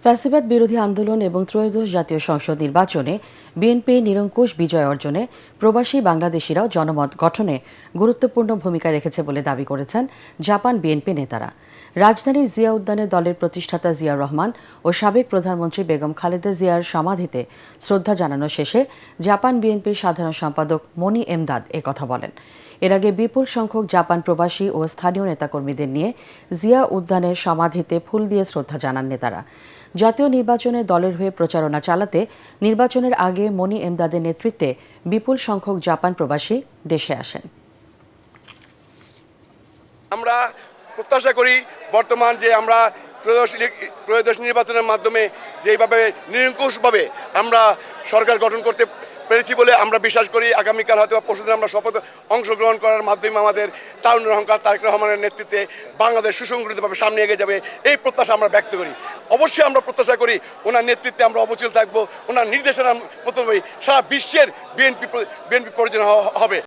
ফ্যাসিবাদ বিরোধী আন্দোলন এবং ত্রয়োদশ জাতীয় সংসদ নির্বাচনে বিএনপি নিরঙ্কুশ বিজয় অর্জনে প্রবাসী বাংলাদেশিরাও জনমত গঠনে গুরুত্বপূর্ণ ভূমিকা রেখেছে বলে দাবি করেছেন জাপান বিএনপি নেতারা। রাজধানীর জিয়া উদ্যানে দলের প্রতিষ্ঠাতা জিয়াউর রহমান ও সাবেক প্রধানমন্ত্রী বেগম খালেদা জিয়ার সমাধিতে শ্রদ্ধা জানানো শেষে জাপান বিএনপির সাধারণ সম্পাদক মনি এমদাদ একথা বলেন। এর আগে বিপুল সংখ্যক জাপান প্রবাসী ও স্থানীয় নেতাকর্মীদের নিয়ে জিয়া উদ্যানের সমাধিতে ফুল দিয়ে শ্রদ্ধা জানান নেতারা। জাতীয় নির্বাচনে দলের হয়ে প্রচারণা চালাতে নির্বাচনের আগে মনি এমদাদের নেতৃত্বে বিপুল সংখ্যক জাপান প্রবাসী দেশে আসেন। আমরা প্রত্যাশা করি বর্তমান যে আমরা ত্রয়োদশ নির্বাচনের মাধ্যমে যেভাবে নিরঙ্কুশভাবে আমরা সরকার গঠন করতে পেরেছি বলে আমরা বিশ্বাস করি আগামীকাল হয়তো পরশুদিন আমরা শপথ অংশগ্রহণ করার মাধ্যমে আমাদের তারুণ্যের অহংকার তারেক রহমানের নেতৃত্বে বাংলাদেশ সুসংগঠিতভাবে সামনে এগিয়ে যাবে এই প্রত্যাশা আমরা ব্যক্ত করি। অবশ্যই আমরা প্রত্যাশা করি ওনার নেতৃত্বে আমরা অবচল থাকবো, ওনার নির্দেশনার মতো সারা বিশ্বের বিএনপি পরিচালনা হবে।